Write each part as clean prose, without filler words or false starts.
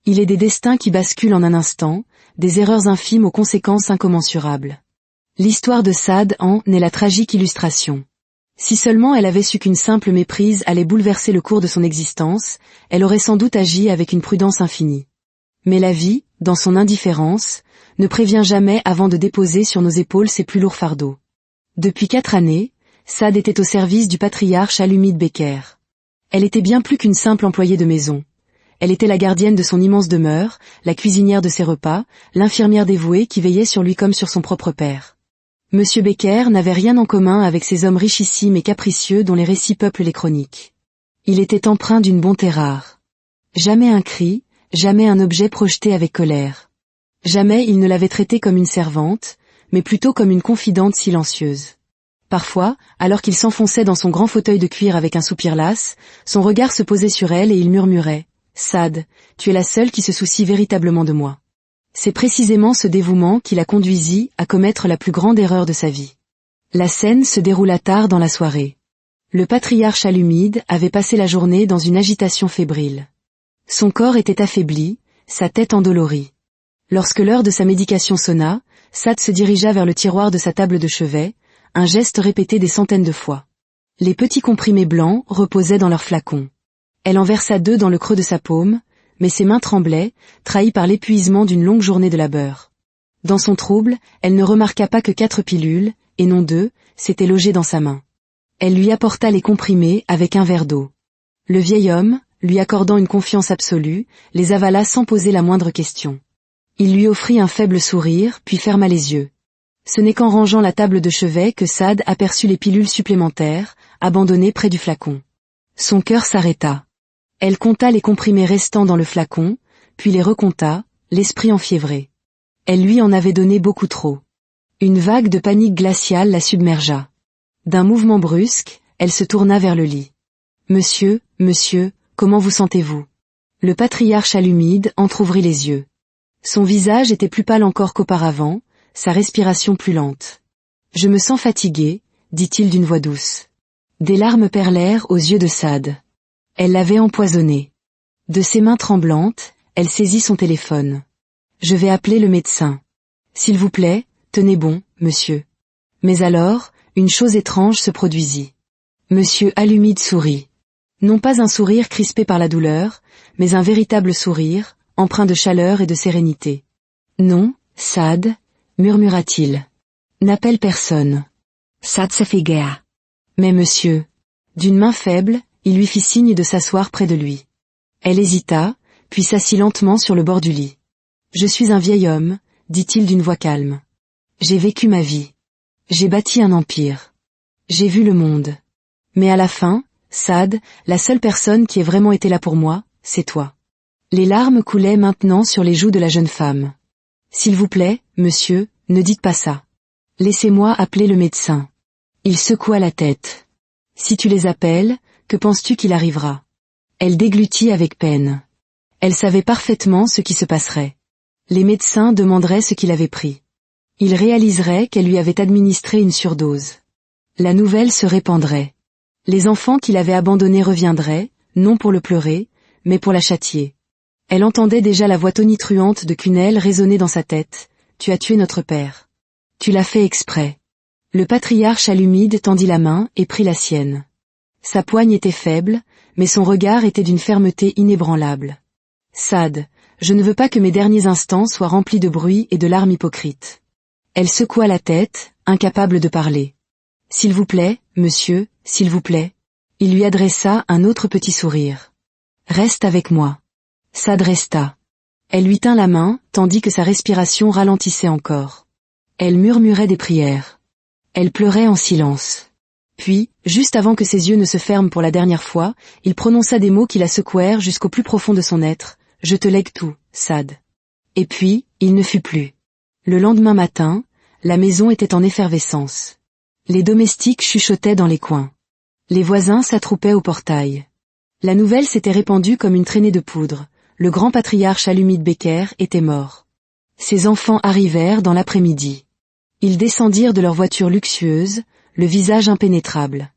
Il est des destins qui basculent en un instant, des erreurs infimes aux conséquences incommensurables. L'histoire de Saad en est la tragique illustration. Si seulement elle avait su qu'une simple méprise allait bouleverser le cours de son existence, elle aurait sans doute agi avec une prudence infinie. Mais la vie, dans son indifférence, ne prévient jamais avant de déposer sur nos épaules ses plus lourds fardeaux. Depuis 4 années, Saad était au service du patriarche Al-Umid Beker. Elle était bien plus qu'une simple employée de maison. Elle était la gardienne de son immense demeure, la cuisinière de ses repas, l'infirmière dévouée qui veillait sur lui comme sur son propre père. Monsieur Beker n'avait rien en commun avec ces hommes richissimes et capricieux dont les récits peuplent les chroniques. Il était empreint d'une bonté rare. Jamais un cri, jamais un objet projeté avec colère. Jamais il ne l'avait traitée comme une servante, mais plutôt comme une confidente silencieuse. Parfois, alors qu'il s'enfonçait dans son grand fauteuil de cuir avec un soupir las, son regard se posait sur elle et il murmurait « Saad, tu es la seule qui se soucie véritablement de moi ». C'est précisément ce dévouement qui la conduisit à commettre la plus grande erreur de sa vie. La scène se déroula tard dans la soirée. Le patriarche Al-Umid avait passé la journée dans une agitation fébrile. Son corps était affaibli, sa tête endolorie. Lorsque l'heure de sa médication sonna, Saad se dirigea vers le tiroir de sa table de chevet, un geste répété des centaines de fois. Les petits comprimés blancs reposaient dans leurs flacons. Elle en versa 2 dans le creux de sa paume, mais ses mains tremblaient, trahies par l'épuisement d'une longue journée de labeur. Dans son trouble, elle ne remarqua pas que 4 pilules, et non 2, s'étaient logées dans sa main. Elle lui apporta les comprimés avec un verre d'eau. Le vieil homme, lui accordant une confiance absolue, les avala sans poser la moindre question. Il lui offrit un faible sourire, puis ferma les yeux. Ce n'est qu'en rangeant la table de chevet que Saad aperçut les pilules supplémentaires, abandonnées près du flacon. Son cœur s'arrêta. Elle compta les comprimés restants dans le flacon, puis les recompta, l'esprit enfiévré. Elle lui en avait donné beaucoup trop. Une vague de panique glaciale la submergea. D'un mouvement brusque, elle se tourna vers le lit. « Monsieur, comment vous sentez-vous » Le patriarche Al-Umid entr'ouvrit les yeux. Son visage était plus pâle encore qu'auparavant, sa respiration plus lente. « Je me sens fatigué, dit-il d'une voix douce. Des larmes perlèrent aux yeux de Saad. Elle l'avait empoisonné. De ses mains tremblantes, elle saisit son téléphone. « Je vais appeler le médecin. S'il vous plaît, tenez bon, monsieur. » Mais alors, une chose étrange se produisit. Monsieur Al-Umid sourit. Non pas un sourire crispé par la douleur, mais un véritable sourire, empreint de chaleur et de sérénité. « Non, Saad, » murmura-t-il. « N'appelle personne. » Saad s'effigea. « Mais monsieur... » D'une main faible, il lui fit signe de s'asseoir près de lui. Elle hésita, puis s'assit lentement sur le bord du lit. « Je suis un vieil homme, » dit-il d'une voix calme. « J'ai vécu ma vie. J'ai bâti un empire. J'ai vu le monde. Mais à la fin, Saad, la seule personne qui ait vraiment été là pour moi, c'est toi. » Les larmes coulaient maintenant sur les joues de la jeune femme. « S'il vous plaît, monsieur, ne dites pas ça. Laissez-moi appeler le médecin. » Il secoua la tête. « Si tu les appelles, que penses-tu qu'il arrivera ?» Elle déglutit avec peine. Elle savait parfaitement ce qui se passerait. Les médecins demanderaient ce qu'il avait pris. Ils réaliseraient qu'elle lui avait administré une surdose. La nouvelle se répandrait. Les enfants qu'il avait abandonnés reviendraient, non pour le pleurer, mais pour la châtier. Elle entendait déjà la voix tonitruante de Cunel résonner dans sa tête. « Tu as tué notre père. Tu l'as fait exprès. » Le patriarche Al-Umid tendit la main et prit la sienne. Sa poigne était faible, mais son regard était d'une fermeté inébranlable. « Saad, je ne veux pas que mes derniers instants soient remplis de bruit et de larmes hypocrites. » Elle secoua la tête, incapable de parler. « S'il vous plaît, monsieur, s'il vous plaît. » Il lui adressa un autre petit sourire. « Reste avec moi. » Saad resta. Elle lui tint la main, tandis que sa respiration ralentissait encore. Elle murmurait des prières. Elle pleurait en silence. Puis, juste avant que ses yeux ne se ferment pour la dernière fois, il prononça des mots qui la secouèrent jusqu'au plus profond de son être. « Je te lègue tout, Saad. » Et puis, il ne fut plus. Le lendemain matin, la maison était en effervescence. Les domestiques chuchotaient dans les coins. Les voisins s'attroupaient au portail. La nouvelle s'était répandue comme une traînée de poudre. Le grand patriarche Al-Umid Beker était mort. Ses enfants arrivèrent dans l'après-midi. Ils descendirent de leur voiture luxueuse, le visage impénétrable.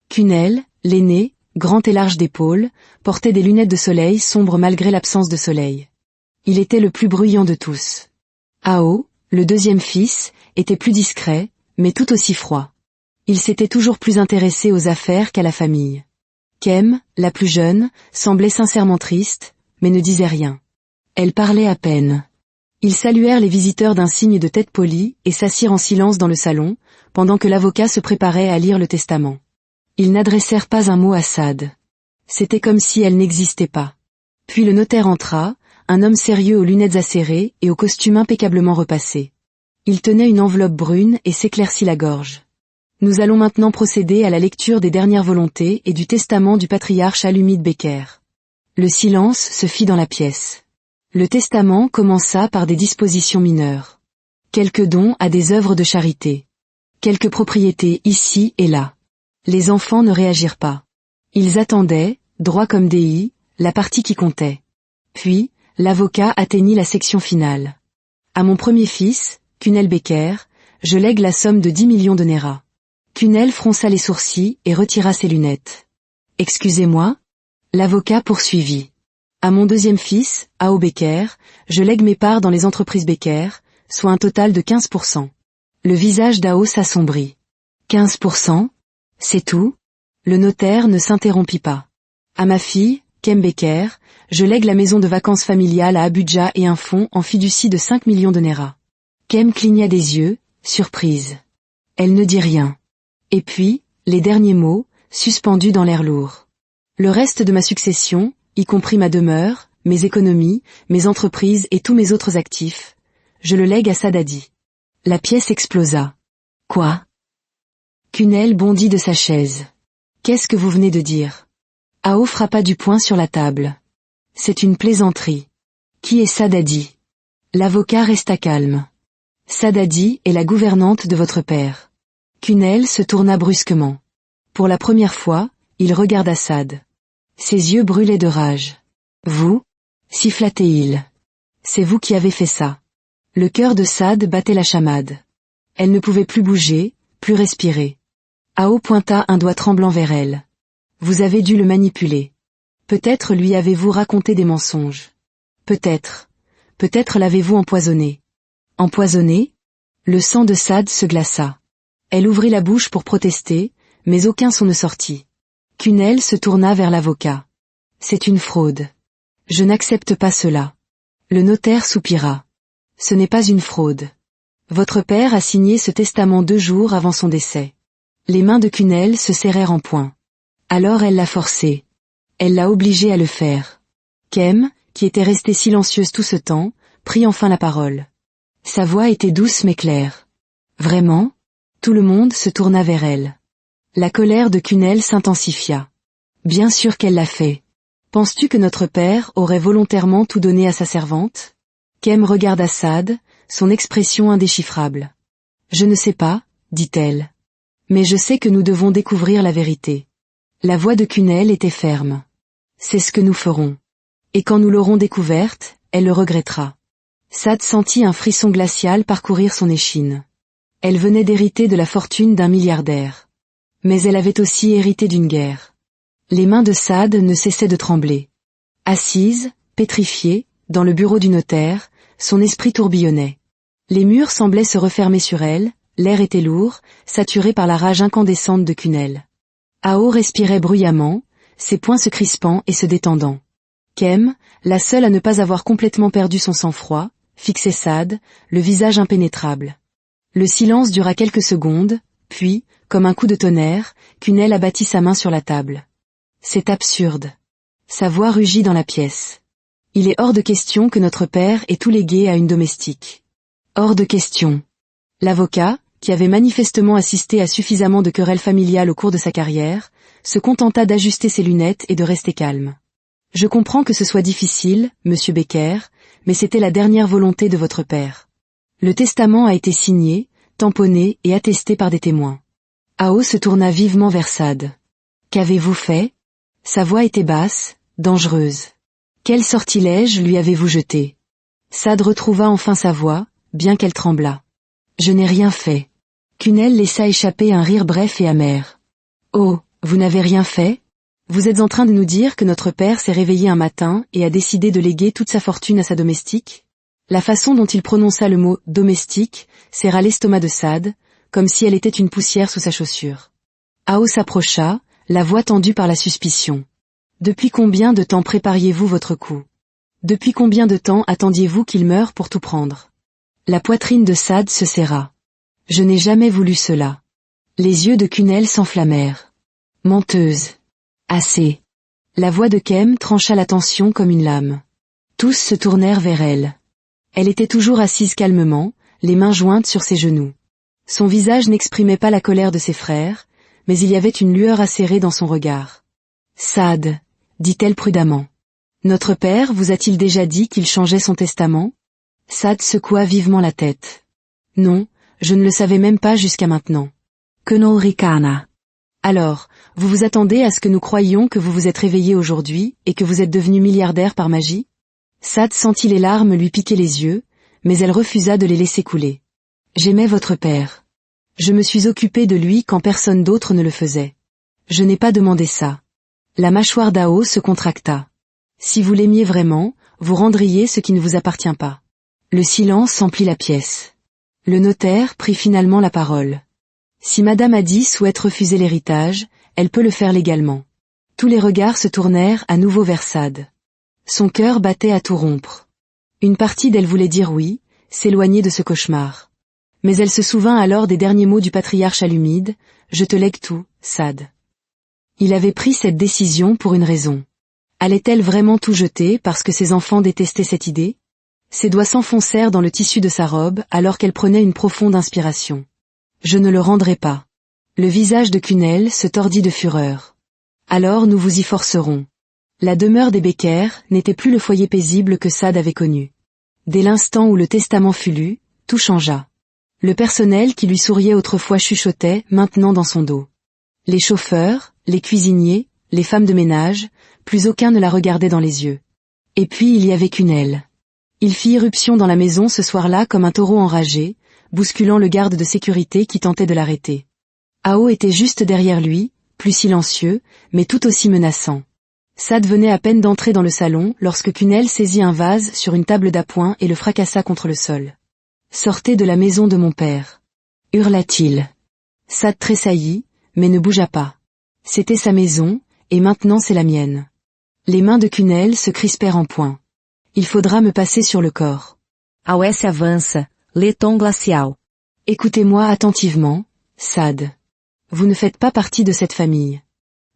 Cunel, l'aîné, grand et large d'épaules, portait des lunettes de soleil sombres malgré l'absence de soleil. Il était le plus bruyant de tous. Ao, le deuxième fils, était plus discret, mais tout aussi froid. Il s'était toujours plus intéressé aux affaires qu'à la famille. Kem, la plus jeune, semblait sincèrement triste, mais ne disait rien. Elle parlait à peine. Ils saluèrent les visiteurs d'un signe de tête polie et s'assirent en silence dans le salon, pendant que l'avocat se préparait à lire le testament. Ils n'adressèrent pas un mot à Saad. C'était comme si elle n'existait pas. Puis le notaire entra, un homme sérieux aux lunettes acérées et au costume impeccablement repassé. Il tenait une enveloppe brune et s'éclaircit la gorge. Nous allons maintenant procéder à la lecture des dernières volontés et du testament du patriarche Alumide Becker. Le silence se fit dans la pièce. Le testament commença par des dispositions mineures. Quelques dons à des œuvres de charité. Quelques propriétés ici et là. Les enfants ne réagirent pas. Ils attendaient, droits comme des i, la partie qui comptait. Puis, l'avocat atteignit la section finale. À mon premier fils, Kunel Becker, je lègue la somme de 10 millions de Nera. Kunel fronça les sourcils et retira ses lunettes. Excusez-moi? L'avocat poursuivit. À mon deuxième fils, Ao Becker, je lègue mes parts dans les entreprises Becker, soit un total de 15%. Le visage d'Ao s'assombrit. 15%? C'est tout? Le notaire ne s'interrompit pas. À ma fille, Kem Becker, je lègue la maison de vacances familiale à Abuja et un fonds en fiducie de 5 millions de Nera. Kem cligna des yeux, surprise. Elle ne dit rien. Et puis, les derniers mots, suspendus dans l'air lourd. Le reste de ma succession, y compris ma demeure, mes économies, mes entreprises et tous mes autres actifs, je le lègue à Sadadi. La pièce explosa. Quoi? Kunel bondit de sa chaise. Qu'est-ce que vous venez de dire? Ao frappa du poing sur la table. C'est une plaisanterie. Qui est Sadadi? L'avocat resta calme. Sadadi est la gouvernante de votre père. Kunel se tourna brusquement. Pour la première fois, il regarda Saad. Ses yeux brûlaient de rage. Vous? Siffla-t-il. C'est vous qui avez fait ça. Le cœur de Saad battait la chamade. Elle ne pouvait plus bouger, plus respirer. Ao pointa un doigt tremblant vers elle. Vous avez dû le manipuler. Peut-être lui avez-vous raconté des mensonges. Peut-être. Peut-être l'avez-vous empoisonné. Empoisonné? Le sang de Saad se glaça. Elle ouvrit la bouche pour protester, mais aucun son ne sortit. Kunel se tourna vers l'avocat. C'est une fraude. Je n'accepte pas cela. Le notaire soupira. Ce n'est pas une fraude. Votre père a signé ce testament 2 jours avant son décès. Les mains de Kunel se serrèrent en poing. Alors elle l'a forcé. Elle l'a obligé à le faire. Kem, qui était restée silencieuse tout ce temps, prit enfin la parole. Sa voix était douce mais claire. Vraiment? Tout le monde se tourna vers elle. La colère de Kunel s'intensifia. Bien sûr qu'elle l'a fait. Penses-tu que notre père aurait volontairement tout donné à sa servante? Kem regarda Saad, son expression indéchiffrable. Je ne sais pas, dit-elle. Mais je sais que nous devons découvrir la vérité. La voix de Kunel était ferme. C'est ce que nous ferons. Et quand nous l'aurons découverte, elle le regrettera. Saad sentit un frisson glacial parcourir son échine. Elle venait d'hériter de la fortune d'un milliardaire. Mais elle avait aussi hérité d'une guerre. Les mains de Saad ne cessaient de trembler. Assise, pétrifiée, dans le bureau du notaire, son esprit tourbillonnait. Les murs semblaient se refermer sur elle, l'air était lourd, saturé par la rage incandescente de Kunel. Ao respirait bruyamment, ses poings se crispant et se détendant. Kem, la seule à ne pas avoir complètement perdu son sang-froid, fixait Saad, le visage impénétrable. Le silence dura quelques secondes, puis, comme un coup de tonnerre, Kunel abattit sa main sur la table. C'est absurde. Sa voix rugit dans la pièce. Il est hors de question que notre père ait tout légué à une domestique. Hors de question. L'avocat, qui avait manifestement assisté à suffisamment de querelles familiales au cours de sa carrière, se contenta d'ajuster ses lunettes et de rester calme. Je comprends que ce soit difficile, monsieur Becker, mais c'était la dernière volonté de votre père. Le testament a été signé, tamponné et attesté par des témoins. Ao se tourna vivement vers Saad. Qu'avez-vous fait? Sa voix était basse, dangereuse. Quel sortilège lui avez-vous jeté? Saad retrouva enfin sa voix, bien qu'elle tremblât. Je n'ai rien fait. Kunel laissa échapper un rire bref et amer. Oh, vous n'avez rien fait? Vous êtes en train de nous dire que notre père s'est réveillé un matin et a décidé de léguer toute sa fortune à sa domestique? La façon dont il prononça le mot « domestique » serra l'estomac de Saad, comme si elle était une poussière sous sa chaussure. Ao s'approcha, la voix tendue par la suspicion. Depuis combien de temps prépariez-vous votre coup? Depuis combien de temps attendiez-vous qu'il meure pour tout prendre? La poitrine de Saad se serra. Je n'ai jamais voulu cela. Les yeux de Kunel s'enflammèrent. Menteuse. Assez. La voix de Kem trancha la tension comme une lame. Tous se tournèrent vers elle. Elle était toujours assise calmement, les mains jointes sur ses genoux. Son visage n'exprimait pas la colère de ses frères, mais il y avait une lueur acérée dans son regard. Saad, dit-elle prudemment. Notre père vous a-t-il déjà dit qu'il changeait son testament? Saad secoua vivement la tête. Non, je ne le savais même pas jusqu'à maintenant. Kunal ricana. Alors, vous vous attendez à ce que nous croyions que vous vous êtes réveillé aujourd'hui et que vous êtes devenu milliardaire par magie? Saad sentit les larmes lui piquer les yeux, mais elle refusa de les laisser couler. J'aimais votre père. Je me suis occupée de lui quand personne d'autre ne le faisait. Je n'ai pas demandé ça. La mâchoire d'Ao se contracta. Si vous l'aimiez vraiment, vous rendriez ce qui ne vous appartient pas. Le silence emplit la pièce. Le notaire prit finalement la parole. Si Madame Adi souhaite refuser l'héritage, elle peut le faire légalement. Tous les regards se tournèrent à nouveau vers Saad. Son cœur battait à tout rompre. Une partie d'elle voulait dire oui, s'éloigner de ce cauchemar. Mais elle se souvint alors des derniers mots du patriarche Alumide, « Je te lègue tout, Saad ». Il avait pris cette décision pour une raison. Allait-elle vraiment tout jeter parce que ses enfants détestaient cette idée? Ses doigts s'enfoncèrent dans le tissu de sa robe alors qu'elle prenait une profonde inspiration. Je ne le rendrai pas. Le visage de Kunel se tordit de fureur. Alors nous vous y forcerons. La demeure des Becker n'était plus le foyer paisible que Saad avait connu. Dès l'instant où le testament fut lu, tout changea. Le personnel qui lui souriait autrefois chuchotait maintenant dans son dos. Les chauffeurs, les cuisiniers, les femmes de ménage, plus aucun ne la regardait dans les yeux. Et puis il y avait Kunel. Il fit irruption dans la maison ce soir-là comme un taureau enragé, bousculant le garde de sécurité qui tentait de l'arrêter. Ao était juste derrière lui, plus silencieux, mais tout aussi menaçant. Saad venait à peine d'entrer dans le salon lorsque Kunel saisit un vase sur une table d'appoint et le fracassa contre le sol. « Sortez de la maison de mon père » hurla-t-il. Saad tressaillit, mais ne bougea pas. C'était sa maison, et maintenant c'est la mienne. Les mains de Kunel se crispèrent en poing. Il faudra me passer sur le corps. Aoès avança, le ton glacial. Écoutez-moi attentivement, Saad. Vous ne faites pas partie de cette famille.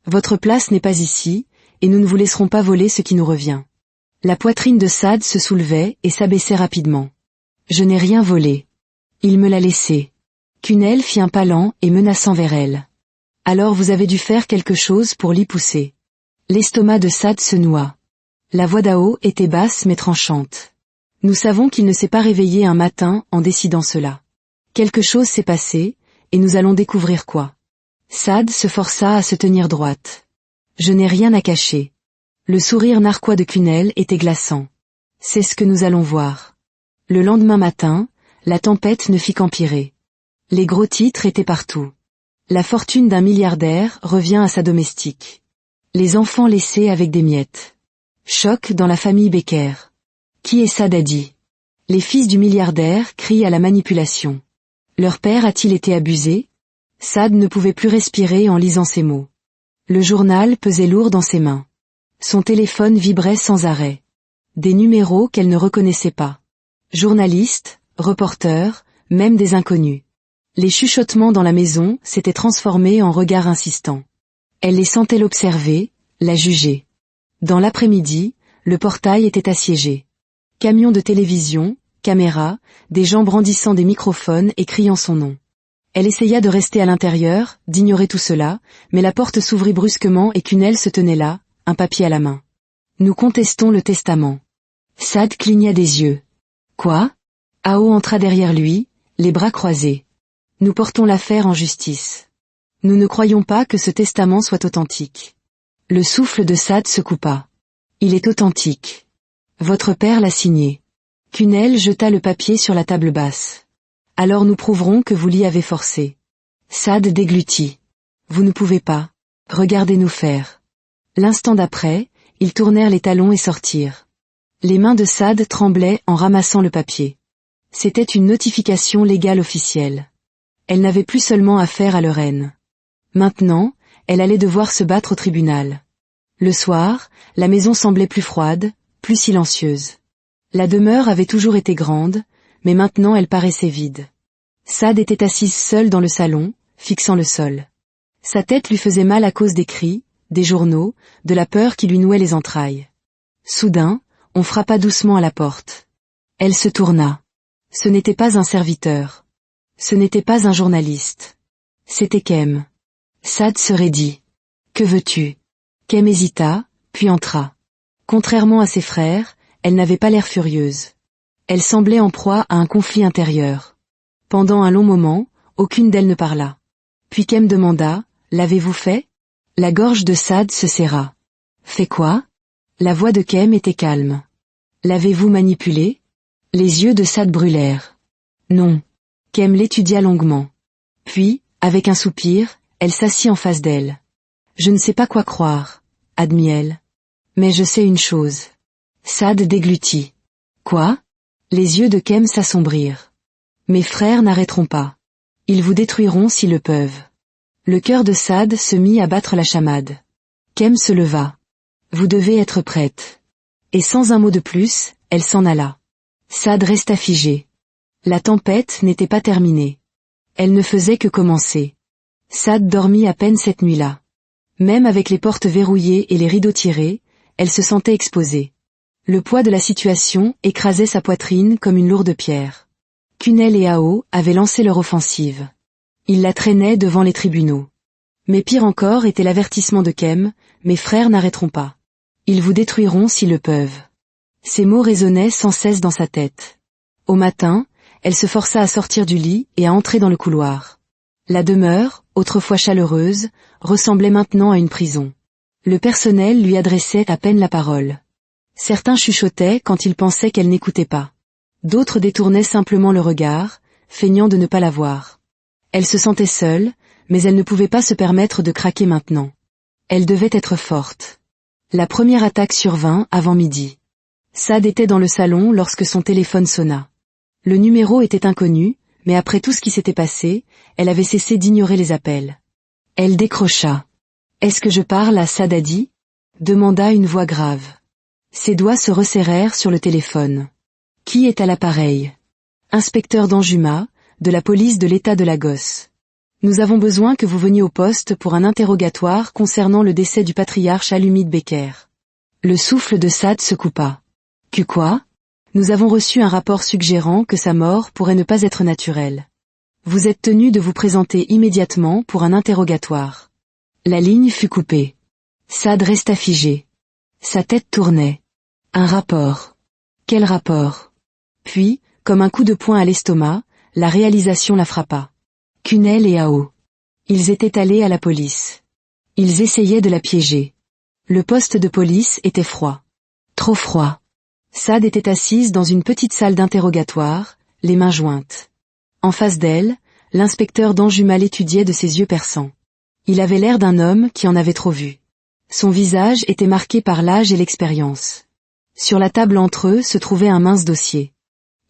Votre place n'est pas ici, et nous ne vous laisserons pas voler ce qui nous revient. La poitrine de Saad se soulevait et s'abaissait rapidement. Je n'ai rien volé. Il me l'a laissé. Kunel fit un pas lent et menaçant vers elle. Alors vous avez dû faire quelque chose pour l'y pousser. L'estomac de Saad se noua. La voix d'Ao était basse mais tranchante. Nous savons qu'il ne s'est pas réveillé un matin en décidant cela. Quelque chose s'est passé, et nous allons découvrir quoi. Saad se força à se tenir droite. Je n'ai rien à cacher. Le sourire narquois de Kunel était glaçant. C'est ce que nous allons voir. Le lendemain matin, la tempête ne fit qu'empirer. Les gros titres étaient partout. La fortune d'un milliardaire revient à sa domestique. Les enfants laissés avec des miettes. Choc dans la famille Becker. Qui est Saad Adi? Les fils du milliardaire crient à la manipulation. Leur père a-t-il été abusé? Saad ne pouvait plus respirer en lisant ces mots. Le journal pesait lourd dans ses mains. Son téléphone vibrait sans arrêt. Des numéros qu'elle ne reconnaissait pas. Journalistes, reporters, même des inconnus. Les chuchotements dans la maison s'étaient transformés en regards insistants. Elle les sentait l'observer, la juger. Dans l'après-midi, le portail était assiégé. Camions de télévision, caméras, des gens brandissant des microphones et criant son nom. Elle essaya de rester à l'intérieur, d'ignorer tout cela, mais la porte s'ouvrit brusquement et Kunel se tenait là, un papier à la main. Nous contestons le testament. Saad cligna des yeux. Quoi? Ao entra derrière lui, les bras croisés. Nous portons l'affaire en justice. Nous ne croyons pas que ce testament soit authentique. Le souffle de Saad se coupa. Il est authentique. Votre père l'a signé. Kunel jeta le papier sur la table basse. Alors nous prouverons que vous l'y avez forcé. Saad déglutit. Vous ne pouvez pas. Regardez-nous faire. L'instant d'après, ils tournèrent les talons et sortirent. Les mains de Saad tremblaient en ramassant le papier. C'était une notification légale officielle. Elle n'avait plus seulement affaire à leur haine. Maintenant, elle allait devoir se battre au tribunal. Le soir, la maison semblait plus froide, plus silencieuse. La demeure avait toujours été grande, mais maintenant elle paraissait vide. Saad était assise seule dans le salon, fixant le sol. Sa tête lui faisait mal à cause des cris, des journaux, de la peur qui lui nouait les entrailles. Soudain, on frappa doucement à la porte. Elle se tourna. Ce n'était pas un serviteur. Ce n'était pas un journaliste. C'était Kem. Saad se raidit. « Que veux-tu » Kem hésita, puis entra. Contrairement à ses frères, elle n'avait pas l'air furieuse. Elle semblait en proie à un conflit intérieur. Pendant un long moment, aucune d'elles ne parla. Puis Kem demanda, « L'avez-vous fait » La gorge de Saad se serra. « Fait quoi » La voix de Kem était calme. « L'avez-vous manipulé » Les yeux de Saad brûlèrent. « Non. » Kem l'étudia longuement. Puis, avec un soupir, elle s'assit en face d'elle. « Je ne sais pas quoi croire, » admit-elle. « Mais je sais une chose. » Saad déglutit. « Quoi » Les yeux de Kem s'assombrirent. « Mes frères n'arrêteront pas. Ils vous détruiront s'ils le peuvent. » Le cœur de Saad se mit à battre la chamade. Kem se leva. « Vous devez être prête. » Et sans un mot de plus, elle s'en alla. Saad resta figé. La tempête n'était pas terminée. Elle ne faisait que commencer. Saad dormit à peine cette nuit-là. Même avec les portes verrouillées et les rideaux tirés, elle se sentait exposée. Le poids de la situation écrasait sa poitrine comme une lourde pierre. Kunal et Ao avaient lancé leur offensive. Ils la traînaient devant les tribunaux. Mais pire encore était l'avertissement de Kem, « Mes frères n'arrêteront pas. Ils vous détruiront s'ils le peuvent. » Ces mots résonnaient sans cesse dans sa tête. Au matin, elle se força à sortir du lit et à entrer dans le couloir. La demeure, autrefois chaleureuse, ressemblait maintenant à une prison. Le personnel lui adressait à peine la parole. Certains chuchotaient quand ils pensaient qu'elle n'écoutait pas. D'autres détournaient simplement le regard, feignant de ne pas la voir. Elle se sentait seule, mais elle ne pouvait pas se permettre de craquer maintenant. Elle devait être forte. La première attaque survint avant midi. Saad était dans le salon lorsque son téléphone sonna. Le numéro était inconnu, mais après tout ce qui s'était passé, elle avait cessé d'ignorer les appels. Elle décrocha. « Est-ce que je parle à Saadadi » demanda une voix grave. Ses doigts se resserrèrent sur le téléphone. « Qui est à l'appareil » Inspecteur Danjuma, de la police de l'État de Lagos. Nous avons besoin que vous veniez au poste pour un interrogatoire concernant le décès du patriarche Alumide Becker. Le souffle de Saad se coupa. « Quoi » Nous avons reçu un rapport suggérant que sa mort pourrait ne pas être naturelle. Vous êtes tenu de vous présenter immédiatement pour un interrogatoire. La ligne fut coupée. Saad resta figé. Sa tête tournait. Un rapport. Quel rapport? Puis, comme un coup de poing à l'estomac, la réalisation la frappa. Kunal et Ao. Ils étaient allés à la police. Ils essayaient de la piéger. Le poste de police était froid. Trop froid. Saad était assise dans une petite salle d'interrogatoire, les mains jointes. En face d'elle, l'inspecteur Danjuma l'étudiait de ses yeux perçants. Il avait l'air d'un homme qui en avait trop vu. Son visage était marqué par l'âge et l'expérience. Sur la table entre eux se trouvait un mince dossier.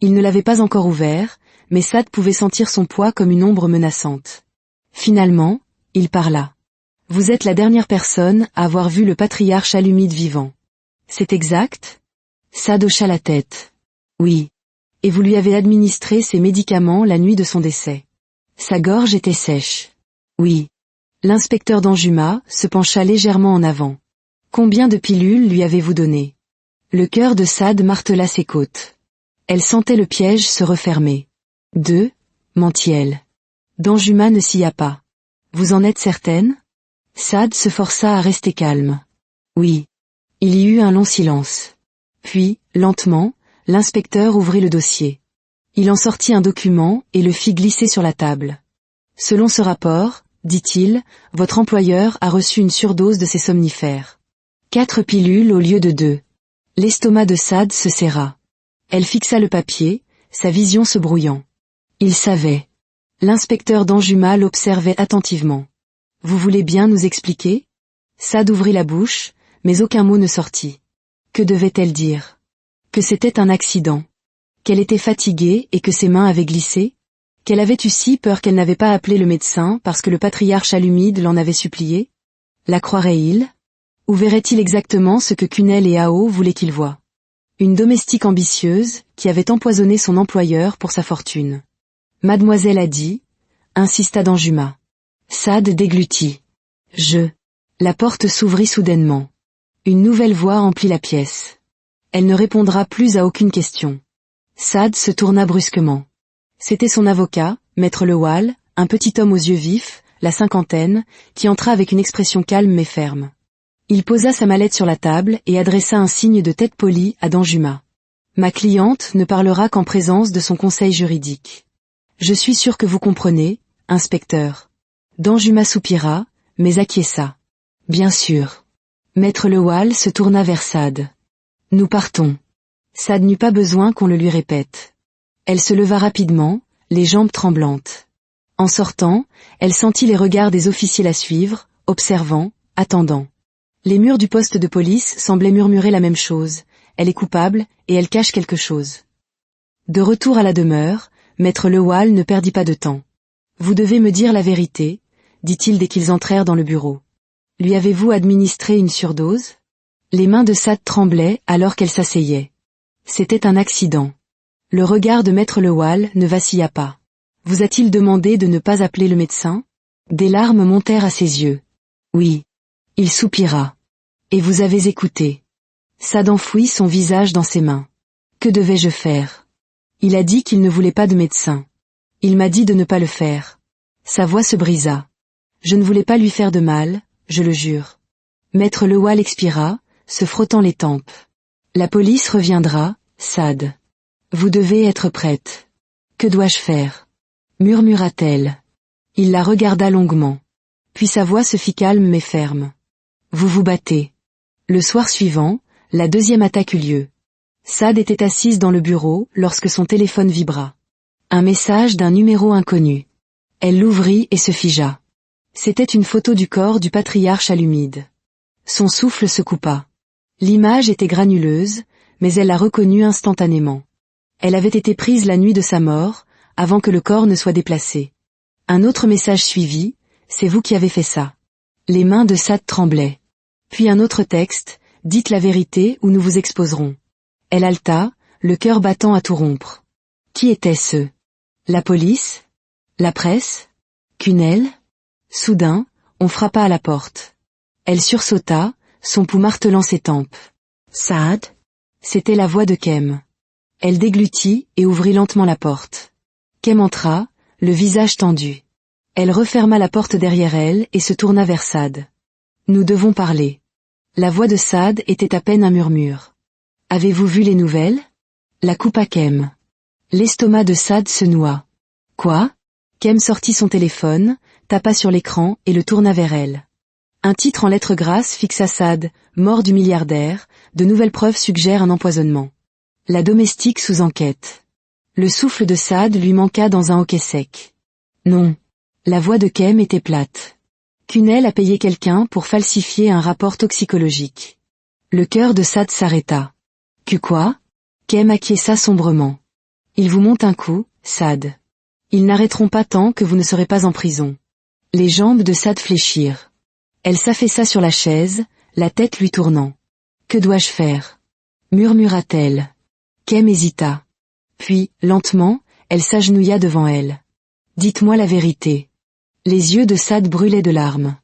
Il ne l'avait pas encore ouvert, mais Saad pouvait sentir son poids comme une ombre menaçante. Finalement, il parla. « Vous êtes la dernière personne à avoir vu le patriarche Alumide vivant. C'est exact » Saad hocha la tête. « Oui. Et vous lui avez administré ses médicaments la nuit de son décès. Sa gorge était sèche. » « Oui. » L'inspecteur Danjuma se pencha légèrement en avant. « Combien de pilules lui avez-vous donné » Le cœur de Saad martela ses côtes. Elle sentait le piège se refermer. « 2, mentit-elle. Danjuma ne scia pas. « Vous en êtes certaine » Saad se força à rester calme. « Oui. » Il y eut un long silence. Puis, lentement, l'inspecteur ouvrit le dossier. Il en sortit un document et le fit glisser sur la table. « Selon ce rapport, dit-il, votre employeur a reçu une surdose de ces somnifères. 4 pilules au lieu de 2. » L'estomac de Saad se serra. Elle fixa le papier, sa vision se brouillant. Il savait. L'inspecteur Danjuma l'observait attentivement. « Vous voulez bien nous expliquer » Saad ouvrit la bouche, mais aucun mot ne sortit. Que devait-elle dire? Que c'était un accident. Qu'elle était fatiguée et que ses mains avaient glissé? Qu'elle avait eu si peur qu'elle n'avait pas appelé le médecin parce que le patriarche Alumide l'en avait supplié? La croirait-il? Ou verrait-il exactement ce que Cunel et Ao voulaient qu'il voie? Une domestique ambitieuse, qui avait empoisonné son employeur pour sa fortune. Mademoiselle a dit, insista Danjuma. Saad déglutit. La porte s'ouvrit soudainement. Une nouvelle voix emplit la pièce. Elle ne répondra plus à aucune question. Saad se tourna brusquement. C'était son avocat, maître Lewal, un petit homme aux yeux vifs, la cinquantaine, qui entra avec une expression calme mais ferme. Il posa sa mallette sur la table et adressa un signe de tête polie à Danjuma. Ma cliente ne parlera qu'en présence de son conseil juridique. Je suis sûr que vous comprenez, inspecteur. Danjuma soupira, mais acquiesça. Bien sûr. Maître Lewal se tourna vers Saad. Nous partons. Saad n'eut pas besoin qu'on le lui répète. Elle se leva rapidement, les jambes tremblantes. En sortant, elle sentit les regards des officiers la suivre, observant, attendant. Les murs du poste de police semblaient murmurer la même chose. Elle est coupable, et elle cache quelque chose. De retour à la demeure, maître Lewal ne perdit pas de temps. Vous devez me dire la vérité, dit-il dès qu'ils entrèrent dans le bureau. Lui avez-vous administré une surdose? Les mains de Saad tremblaient alors qu'elle s'asseyait. C'était un accident. Le regard de maître Lewal ne vacilla pas. Vous a-t-il demandé de ne pas appeler le médecin? Des larmes montèrent à ses yeux. Oui. Il soupira. Et vous avez écouté. Saad enfouit son visage dans ses mains. Que devais-je faire? Il a dit qu'il ne voulait pas de médecin. Il m'a dit de ne pas le faire. Sa voix se brisa. Je ne voulais pas lui faire de mal, je le jure. Maître Lewal expira, se frottant les tempes. La police reviendra, Saad. Vous devez être prête. Que dois-je faire? Murmura-t-elle. Il la regarda longuement. Puis sa voix se fit calme mais ferme. Vous vous battez. Le soir suivant, la deuxième attaque eut lieu. Saad était assise dans le bureau lorsque son téléphone vibra. Un message d'un numéro inconnu. Elle l'ouvrit et se figea. C'était une photo du corps du patriarche Alumide. Son souffle se coupa. L'image était granuleuse, mais elle la reconnut instantanément. Elle avait été prise la nuit de sa mort, avant que le corps ne soit déplacé. Un autre message suivit, c'est vous qui avez fait ça. Les mains de Saad tremblaient. Puis un autre texte, dites la vérité ou nous vous exposerons. Elle haleta, le cœur battant à tout rompre. Qui étaient-ce? La police? La presse? Cunel? Soudain, on frappa à la porte. Elle sursauta, son pouls martelant ses tempes. Saad? C'était la voix de Kem. Elle déglutit et ouvrit lentement la porte. Kem entra, le visage tendu. Elle referma la porte derrière elle et se tourna vers Saad. Nous devons parler. La voix de Saad était à peine un murmure. Avez-vous vu les nouvelles? La coupa Kem. L'estomac de Saad se noua. Quoi? Kem sortit son téléphone, tapa sur l'écran et le tourna vers elle. Un titre en lettres grasses fixa Saad, mort du milliardaire, de nouvelles preuves suggèrent un empoisonnement. La domestique sous enquête. Le souffle de Saad lui manqua dans un hoquet sec. Non. La voix de Kem était plate. Cunel a payé quelqu'un pour falsifier un rapport toxicologique. Le cœur de Saad s'arrêta. Quoi? Kem acquiesça sombrement. Ils vous montent un coup, Saad. Ils n'arrêteront pas tant que vous ne serez pas en prison. Les jambes de Saad fléchirent. Elle s'affaissa sur la chaise, la tête lui tournant. Que dois-je faire? Murmura-t-elle. Kem hésita. Puis, lentement, elle s'agenouilla devant elle. Dites-moi la vérité. Les yeux de Saad brûlaient de larmes.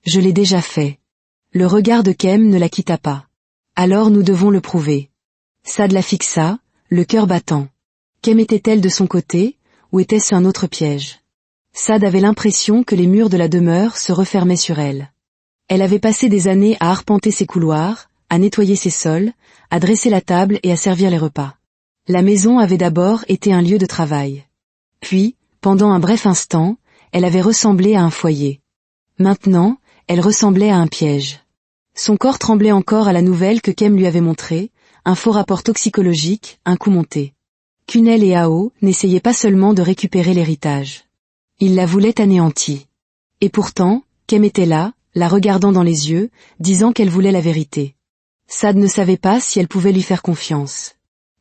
Je l'ai déjà fait. Le regard de Kem ne la quitta pas. Alors nous devons le prouver. Saad la fixa, le cœur battant. Kem était-elle de son côté, ou était-ce un autre piège? Saad avait l'impression que les murs de la demeure se refermaient sur elle. Elle avait passé des années à arpenter ses couloirs, à nettoyer ses sols, à dresser la table et à servir les repas. La maison avait d'abord été un lieu de travail. Puis, pendant un bref instant, elle avait ressemblé à un foyer. Maintenant, elle ressemblait à un piège. Son corps tremblait encore à la nouvelle que Kem lui avait montrée, un faux rapport toxicologique, un coup monté. Cunel et Ao n'essayaient pas seulement de récupérer l'héritage. Ils la voulaient anéantie. Et pourtant, Kem était là, la regardant dans les yeux, disant qu'elle voulait la vérité. Saad ne savait pas si elle pouvait lui faire confiance.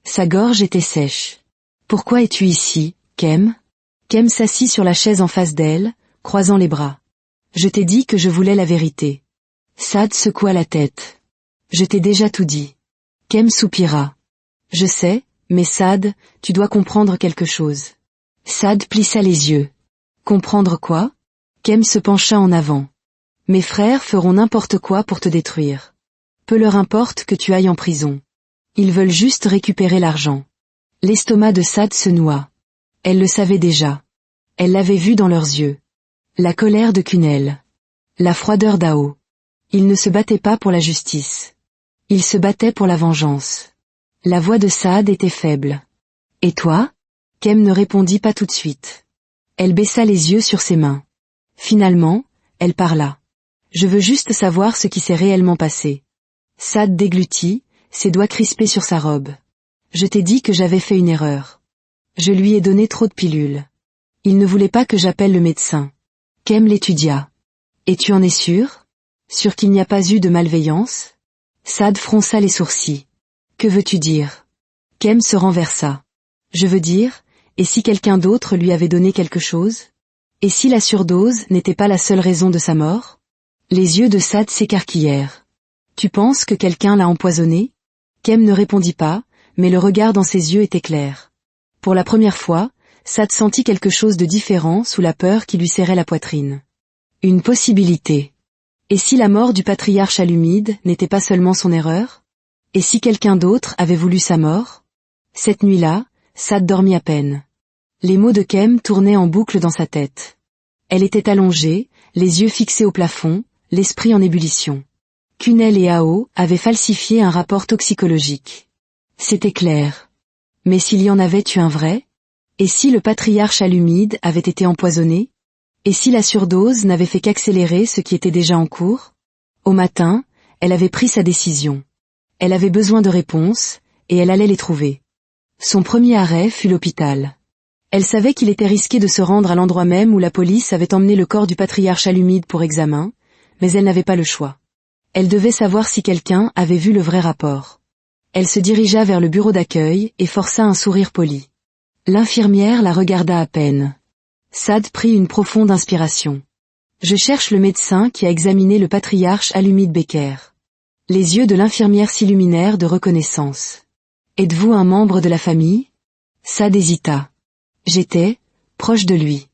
Sa gorge était sèche. « Pourquoi es-tu ici, Kem ?» Kem s'assit sur la chaise en face d'elle, croisant les bras. « Je t'ai dit que je voulais la vérité. » Saad secoua la tête. « Je t'ai déjà tout dit. » Kem soupira. « Je sais, mais Saad, tu dois comprendre quelque chose. » Saad plissa les yeux. « Comprendre quoi ?» Kem se pencha en avant. « Mes frères feront n'importe quoi pour te détruire. Peu leur importe que tu ailles en prison. Ils veulent juste récupérer l'argent. » L'estomac de Saad se noua. Elle le savait déjà. Elle l'avait vu dans leurs yeux. La colère de Kunel. La froideur d'Ao. Ils ne se battaient pas pour la justice. Ils se battaient pour la vengeance. La voix de Saad était faible. « Et toi ?» Kem ne répondit pas tout de suite. Elle baissa les yeux sur ses mains. Finalement, elle parla. « Je veux juste savoir ce qui s'est réellement passé. » Saad déglutit, ses doigts crispés sur sa robe. « Je t'ai dit que j'avais fait une erreur. Je lui ai donné trop de pilules. Il ne voulait pas que j'appelle le médecin. » Kem l'étudia. « Et tu en es sûr ? Sûr qu'il n'y a pas eu de malveillance ?» Saad fronça les sourcils. « Que veux-tu dire ?» Kem se renversa. « Je veux dire, et si quelqu'un d'autre lui avait donné quelque chose ? Et si la surdose n'était pas la seule raison de sa mort ?» Les yeux de Saad s'écarquillèrent. « Tu penses que quelqu'un l'a empoisonné ?» Kem ne répondit pas, mais le regard dans ses yeux était clair. Pour la première fois, Saad sentit quelque chose de différent sous la peur qui lui serrait la poitrine. Une possibilité. Et si la mort du patriarche Alumide n'était pas seulement son erreur ? Et si quelqu'un d'autre avait voulu sa mort ? Cette nuit-là, Saad dormit à peine. Les mots de Kem tournaient en boucle dans sa tête. Elle était allongée, les yeux fixés au plafond, l'esprit en ébullition. Kunel et Ao avaient falsifié un rapport toxicologique. C'était clair. Mais s'il y en avait eu un vrai ? Et si le patriarche Alumide avait été empoisonné ? Et si la surdose n'avait fait qu'accélérer ce qui était déjà en cours ? Au matin, elle avait pris sa décision. Elle avait besoin de réponses, et elle allait les trouver. Son premier arrêt fut l'hôpital. Elle savait qu'il était risqué de se rendre à l'endroit même où la police avait emmené le corps du patriarche Alumide pour examen, mais elle n'avait pas le choix. Elle devait savoir si quelqu'un avait vu le vrai rapport. Elle se dirigea vers le bureau d'accueil et força un sourire poli. L'infirmière la regarda à peine. Saad prit une profonde inspiration. « Je cherche le médecin qui a examiné le patriarche Alumide Becker. » Les yeux de l'infirmière s'illuminèrent de reconnaissance. « Êtes-vous un membre de la famille ?» Saad hésita. « J'étais proche de lui. »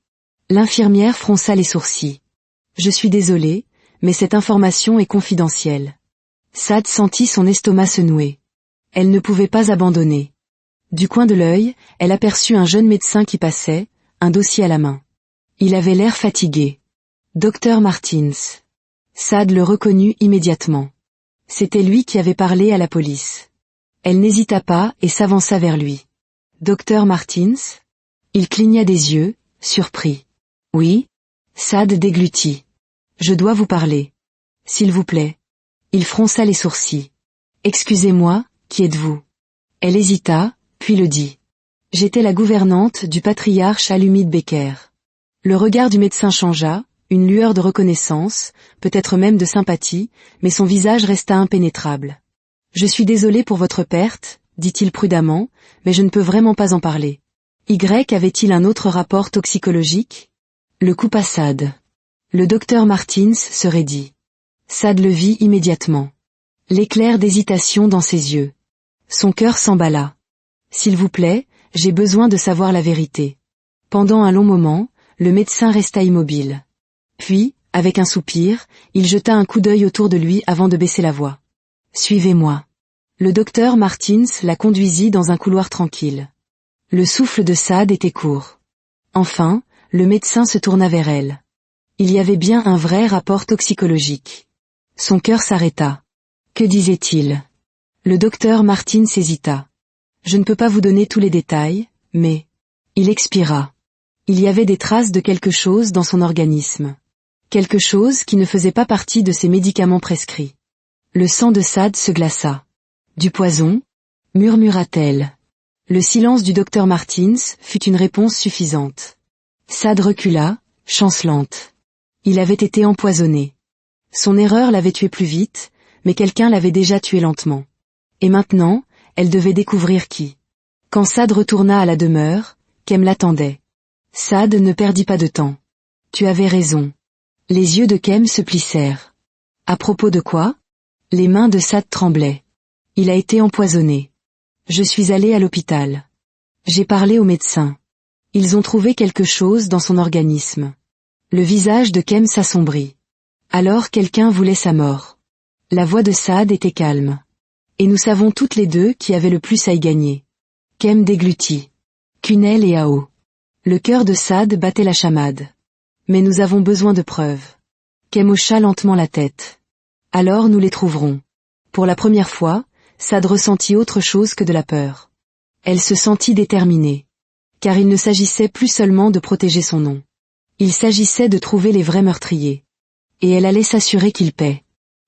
L'infirmière fronça les sourcils. « Je suis désolée, mais cette information est confidentielle. » Saad sentit son estomac se nouer. Elle ne pouvait pas abandonner. Du coin de l'œil, elle aperçut un jeune médecin qui passait, un dossier à la main. Il avait l'air fatigué. Dr Martins. Saad le reconnut immédiatement. C'était lui qui avait parlé à la police. Elle n'hésita pas et s'avança vers lui. « Dr Martins ?» Il cligna des yeux, surpris. « Oui ?» Saad déglutit. « Je dois vous parler. S'il vous plaît. » Il fronça les sourcils. « Excusez-moi, qui êtes-vous » Elle hésita, puis le dit. « J'étais la gouvernante du patriarche Alumide Becker. » Le regard du médecin changea, une lueur de reconnaissance, peut-être même de sympathie, mais son visage resta impénétrable. « Je suis désolé pour votre perte, dit-il prudemment, mais je ne peux vraiment pas en parler. Y avait-il un autre rapport toxicologique ? Le coupa Saad. Le docteur Martins se raidit. Saad le vit immédiatement. L'éclair d'hésitation dans ses yeux. Son cœur s'emballa. « S'il vous plaît, j'ai besoin de savoir la vérité. » Pendant un long moment, le médecin resta immobile. Puis, avec un soupir, il jeta un coup d'œil autour de lui avant de baisser la voix. « Suivez-moi. » Le docteur Martins la conduisit dans un couloir tranquille. Le souffle de Saad était court. Enfin, le médecin se tourna vers elle. Il y avait bien un vrai rapport toxicologique. Son cœur s'arrêta. Que disait-il ? Le docteur Martins hésita. « Je ne peux pas vous donner tous les détails, mais... » Il expira. Il y avait des traces de quelque chose dans son organisme. Quelque chose qui ne faisait pas partie de ses médicaments prescrits. Le sang de Saad se glaça. « Du poison ?» murmura-t-elle. Le silence du docteur Martins fut une réponse suffisante. Saad recula, chancelante. Il avait été empoisonné. Son erreur l'avait tué plus vite, mais quelqu'un l'avait déjà tué lentement. Et maintenant, elle devait découvrir qui. Quand Saad retourna à la demeure, Kem l'attendait. Saad ne perdit pas de temps. Tu avais raison. Les yeux de Kem se plissèrent. À propos de quoi? Les mains de Saad tremblaient. Il a été empoisonné. Je suis allé à l'hôpital. J'ai parlé aux médecins. Ils ont trouvé quelque chose dans son organisme. Le visage de Kem s'assombrit. Alors quelqu'un voulait sa mort. La voix de Saad était calme. Et nous savons toutes les deux qui avait le plus à y gagner. Kem déglutit. Kunel et Ao. Le cœur de Saad battait la chamade. Mais nous avons besoin de preuves. Kem hocha lentement la tête. Alors nous les trouverons. Pour la première fois, Saad ressentit autre chose que de la peur. Elle se sentit déterminée. Car il ne s'agissait plus seulement de protéger son nom. Il s'agissait de trouver les vrais meurtriers. Et elle allait s'assurer qu'ils paient.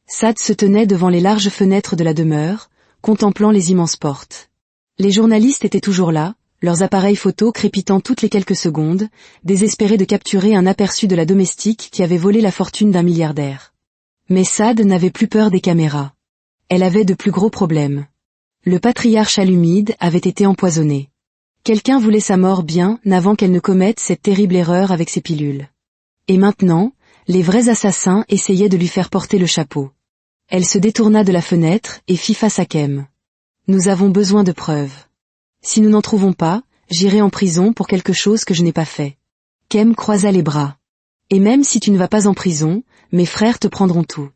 Saad se tenait devant les larges fenêtres de la demeure, contemplant les immenses portes. Les journalistes étaient toujours là, leurs appareils photos crépitant toutes les quelques secondes, désespérés de capturer un aperçu de la domestique qui avait volé la fortune d'un milliardaire. Mais Saad n'avait plus peur des caméras. Elle avait de plus gros problèmes. Le patriarche Alumide avait été empoisonné. Quelqu'un voulait sa mort bien avant qu'elle ne commette cette terrible erreur avec ses pilules. Et maintenant, les vrais assassins essayaient de lui faire porter le chapeau. Elle se détourna de la fenêtre et fit face à Kem. Nous avons besoin de preuves. Si nous n'en trouvons pas, j'irai en prison pour quelque chose que je n'ai pas fait. Kem croisa les bras. Et même si tu ne vas pas en prison, mes frères te prendront tout.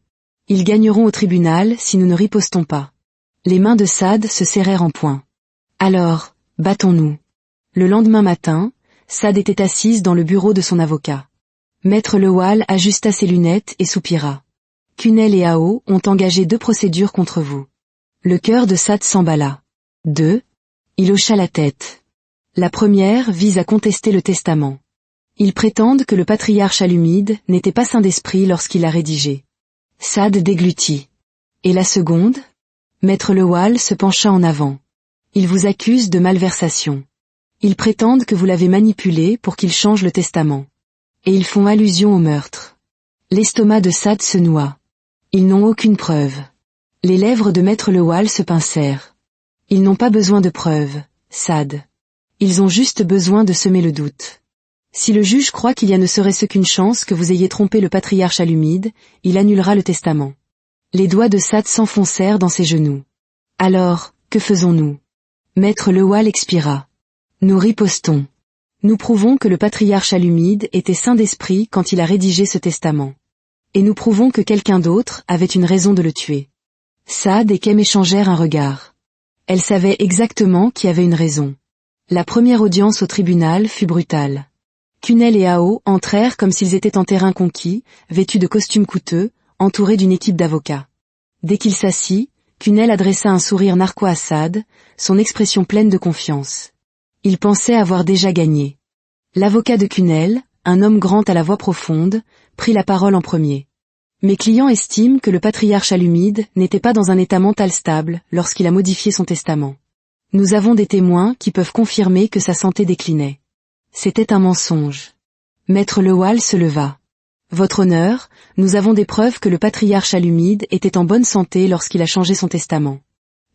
Ils gagneront au tribunal si nous ne ripostons pas. Les mains de Saad se serrèrent en poing. Alors, battons-nous. Le lendemain matin, Saad était assise dans le bureau de son avocat. Maître Lewal ajusta ses lunettes et soupira. Kunel et Ao ont engagé 2 procédures contre vous. Le cœur de Saad s'emballa. 2. Il hocha la tête. La première vise à contester le testament. Ils prétendent que le patriarche Alumide n'était pas saint d'esprit lorsqu'il l'a rédigé. Saad déglutit. Et la seconde? Maître Lewal se pencha en avant. Ils vous accusent de malversation. Ils prétendent que vous l'avez manipulé pour qu'il change le testament. Et ils font allusion au meurtre. L'estomac de Saad se noua. Ils n'ont aucune preuve. Les lèvres de Maître Lewal se pincèrent. Ils n'ont pas besoin de preuves, Saad. Ils ont juste besoin de semer le doute. Si le juge croit qu'il y a ne serait-ce qu'une chance que vous ayez trompé le patriarche Alumide, il annulera le testament. Les doigts de Saad s'enfoncèrent dans ses genoux. Alors, que faisons-nous? Maître Lewal expira. Nous ripostons. Nous prouvons que le patriarche Alumide était saint d'esprit quand il a rédigé ce testament. Et nous prouvons que quelqu'un d'autre avait une raison de le tuer. Saad et Kem échangèrent un regard. Elles savaient exactement qui avait une raison. La première audience au tribunal fut brutale. Kunel et Ao entrèrent comme s'ils étaient en terrain conquis, vêtus de costumes coûteux, entourés d'une équipe d'avocats. Dès qu'il s'assit, Kunel adressa un sourire narquois à Saad, son expression pleine de confiance. Il pensait avoir déjà gagné. L'avocat de Kunel, un homme grand à la voix profonde, prit la parole en premier. Mes clients estiment que le patriarche Alumide n'était pas dans un état mental stable lorsqu'il a modifié son testament. Nous avons des témoins qui peuvent confirmer que sa santé déclinait. C'était un mensonge. Maître Lewal se leva. Votre honneur, nous avons des preuves que le patriarche Alumide était en bonne santé lorsqu'il a changé son testament.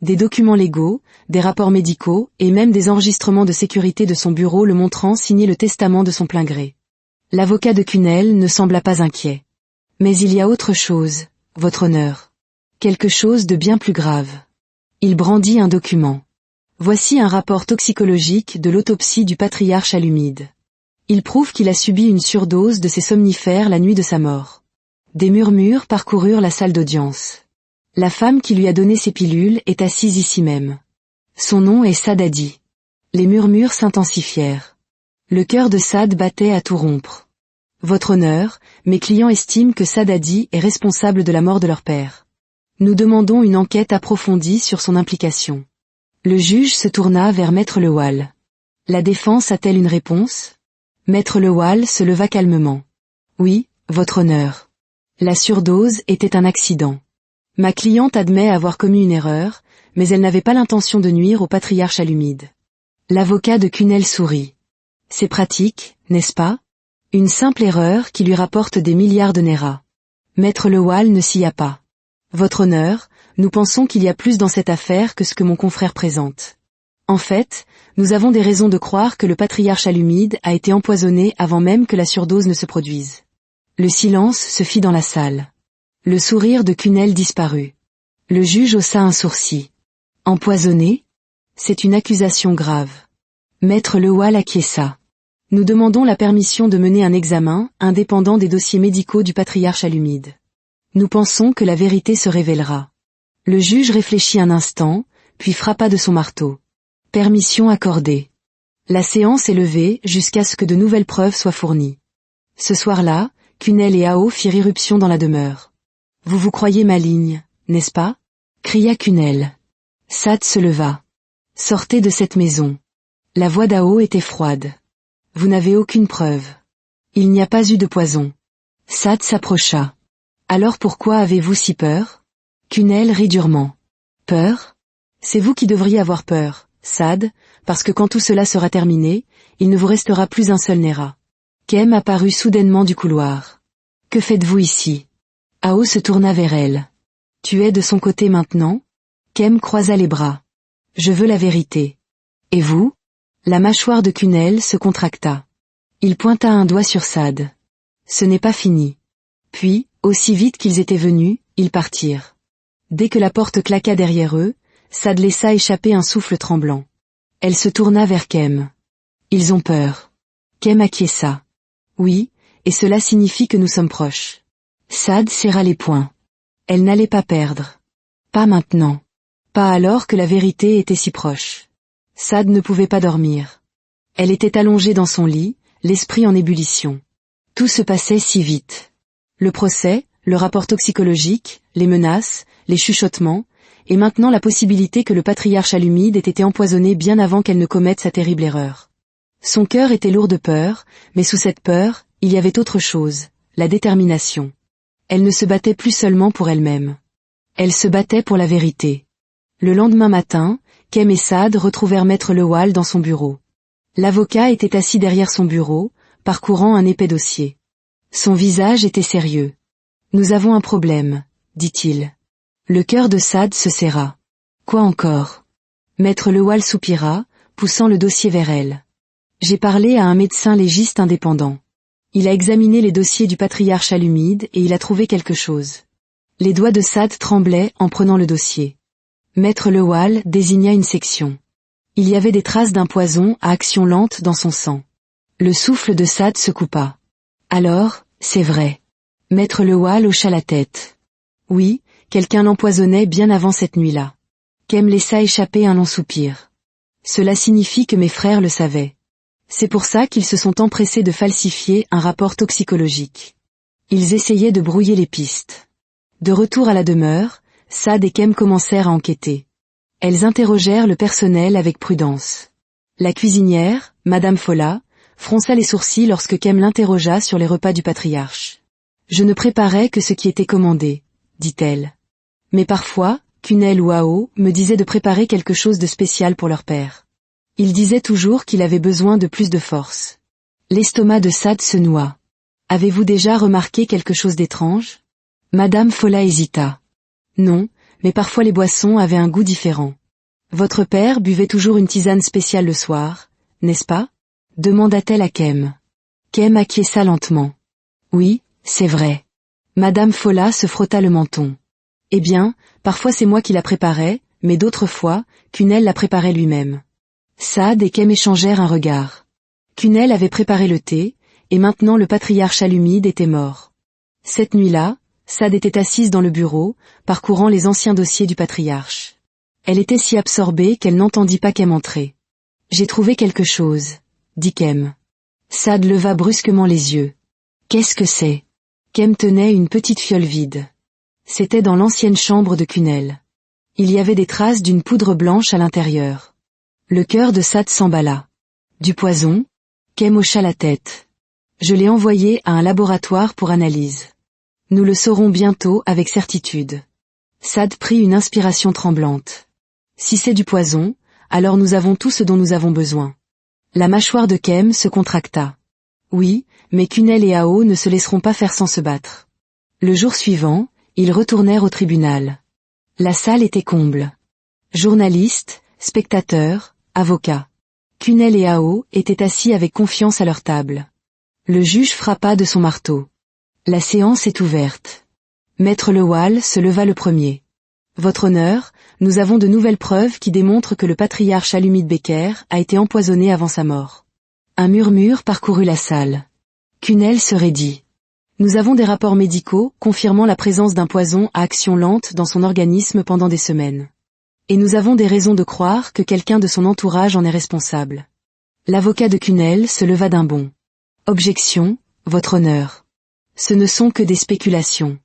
Des documents légaux, des rapports médicaux et même des enregistrements de sécurité de son bureau le montrant signer le testament de son plein gré. L'avocat de Kunel ne sembla pas inquiet. Mais il y a autre chose, votre honneur. Quelque chose de bien plus grave. Il brandit un document. Voici un rapport toxicologique de l'autopsie du patriarche Alumide. Il prouve qu'il a subi une surdose de ces somnifères la nuit de sa mort. Des murmures parcoururent la salle d'audience. La femme qui lui a donné ces pilules est assise ici même. Son nom est Saadadi. Les murmures s'intensifièrent. Le cœur de Saad battait à tout rompre. Votre honneur, mes clients estiment que Saadadi est responsable de la mort de leur père. Nous demandons une enquête approfondie sur son implication. Le juge se tourna vers Maître Lewal. La défense a-t-elle une réponse? Maître Lewal se leva calmement. Oui, votre honneur. La surdose était un accident. Ma cliente admet avoir commis une erreur, mais elle n'avait pas l'intention de nuire au patriarche Alumide. L'avocat de Kunel sourit. C'est pratique, n'est-ce pas? Une simple erreur qui lui rapporte des milliards de Nera. Maître Lewal ne s'y a pas. Votre honneur, nous pensons qu'il y a plus dans cette affaire que ce que mon confrère présente. En fait, nous avons des raisons de croire que le patriarche Alumide a été empoisonné avant même que la surdose ne se produise. Le silence se fit dans la salle. Le sourire de Cunel disparut. Le juge haussa un sourcil. Empoisonné? C'est une accusation grave. Maître Lewal acquiesça. Nous demandons la permission de mener un examen, indépendant des dossiers médicaux du patriarche Alumide. Nous pensons que la vérité se révélera. Le juge réfléchit un instant, puis frappa de son marteau. Permission accordée. La séance est levée jusqu'à ce que de nouvelles preuves soient fournies. Ce soir-là, Cunel et Ao firent irruption dans la demeure. Vous vous croyez maligne, n'est-ce pas? Cria Cunel. Sade se leva. Sortez de cette maison. La voix d'Ao était froide. Vous n'avez aucune preuve. Il n'y a pas eu de poison. Sade s'approcha. Alors pourquoi avez-vous si peur? Cunel rit durement. Peur? C'est vous qui devriez avoir peur, Sade, parce que quand tout cela sera terminé, il ne vous restera plus un seul Néra. Kem apparut soudainement du couloir. Que faites-vous ici? Ao se tourna vers elle. Tu es de son côté maintenant? Kem croisa les bras. Je veux la vérité. Et vous? La mâchoire de Cunel se contracta. Il pointa un doigt sur Sade. Ce n'est pas fini. Puis, aussi vite qu'ils étaient venus, ils partirent. Dès que la porte claqua derrière eux, Sade laissa échapper un souffle tremblant. Elle se tourna vers Kem. Ils ont peur. Kem acquiesça. Oui, et cela signifie que nous sommes proches. Sade serra les poings. Elle n'allait pas perdre. Pas maintenant. Pas alors que la vérité était si proche. Sade ne pouvait pas dormir. Elle était allongée dans son lit, l'esprit en ébullition. Tout se passait si vite. Le procès, le rapport toxicologique, les menaces, les chuchotements, et maintenant la possibilité que le patriarche Alumide ait été empoisonné bien avant qu'elle ne commette sa terrible erreur. Son cœur était lourd de peur, mais sous cette peur, il y avait autre chose, la détermination. Elle ne se battait plus seulement pour elle-même. Elle se battait pour la vérité. Le lendemain matin, Kem et Sade retrouvèrent Maître Lewal dans son bureau. L'avocat était assis derrière son bureau, parcourant un épais dossier. Son visage était sérieux. « Nous avons un problème, dit-il. » Le cœur de Sade se serra. « Quoi encore ?» Maître Lewal soupira, poussant le dossier vers elle. « J'ai parlé à un médecin légiste indépendant. Il a examiné les dossiers du patriarche Alumide et il a trouvé quelque chose. » Les doigts de Sade tremblaient en prenant le dossier. Maître Lewal désigna une section. Il y avait des traces d'un poison à action lente dans son sang. Le souffle de Sade se coupa. Alors, c'est vrai. Maître Lewal hocha la tête. Oui, quelqu'un l'empoisonnait bien avant cette nuit-là. Kem laissa échapper un long soupir. Cela signifie que mes frères le savaient. C'est pour ça qu'ils se sont empressés de falsifier un rapport toxicologique. Ils essayaient de brouiller les pistes. De retour à la demeure, Sade et Kem commencèrent à enquêter. Elles interrogèrent le personnel avec prudence. La cuisinière, Madame Fola, fronça les sourcils lorsque Kem l'interrogea sur les repas du patriarche. « Je ne préparais que ce qui était commandé, » dit-elle. Mais parfois, Cunel ou Ao me disaient de préparer quelque chose de spécial pour leur père. Il disait toujours qu'il avait besoin de plus de force. L'estomac de Sade se noua. « Avez-vous déjà remarqué quelque chose d'étrange ?» Madame Fola hésita. Non, mais parfois les boissons avaient un goût différent. Votre père buvait toujours une tisane spéciale le soir, n'est-ce pas? Demanda-t-elle à Kem. Kem acquiesça lentement. Oui, c'est vrai. Madame Fola se frotta le menton. Eh bien, parfois c'est moi qui la préparais, mais d'autres fois, Cunel la préparait lui-même. Sade et Kem échangèrent un regard. Cunel avait préparé le thé, et maintenant le patriarche Alumide était mort. Cette nuit-là, Sade était assise dans le bureau, parcourant les anciens dossiers du patriarche. Elle était si absorbée qu'elle n'entendit pas Kem entrer. « J'ai trouvé quelque chose, » dit Kem. Sade leva brusquement les yeux. « Qu'est-ce que c'est ?» Kem tenait une petite fiole vide. C'était dans l'ancienne chambre de Cunel. Il y avait des traces d'une poudre blanche à l'intérieur. Le cœur de Sade s'emballa. « Du poison ?» Kem hocha la tête. « Je l'ai envoyé à un laboratoire pour analyse. Nous le saurons bientôt avec certitude. » Sade prit une inspiration tremblante. « Si c'est du poison, alors nous avons tout ce dont nous avons besoin. » La mâchoire de Kem se contracta. « Oui, mais Cunel et Ao ne se laisseront pas faire sans se battre. » Le jour suivant, ils retournèrent au tribunal. La salle était comble. Journalistes, spectateurs, avocats. Cunel et Hao étaient assis avec confiance à leur table. Le juge frappa de son marteau. La séance est ouverte. Maître Lewal se leva le premier. Votre honneur, nous avons de nouvelles preuves qui démontrent que le patriarche Alumide Becker a été empoisonné avant sa mort. Un murmure parcourut la salle. Cunel se raidit. Nous avons des rapports médicaux confirmant la présence d'un poison à action lente dans son organisme pendant des semaines. Et nous avons des raisons de croire que quelqu'un de son entourage en est responsable. L'avocat de Cunel se leva d'un bond. Objection, votre honneur. Ce ne sont que des spéculations.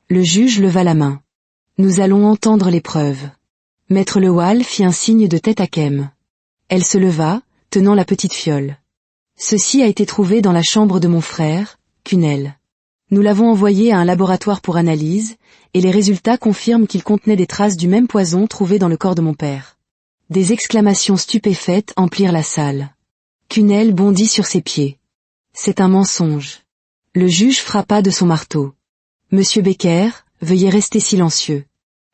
Le juge leva la main. Nous allons entendre les preuves. Maître Lewal fit un signe de tête à Kem. Elle se leva, tenant la petite fiole. Ceci a été trouvé dans la chambre de mon frère, Cunel. Nous l'avons envoyé à un laboratoire pour analyse, et les résultats confirment qu'il contenait des traces du même poison trouvé dans le corps de mon père. Des exclamations stupéfaites emplirent la salle. Cunel bondit sur ses pieds. C'est un mensonge. Le juge frappa de son marteau. Monsieur Becker, veuillez rester silencieux.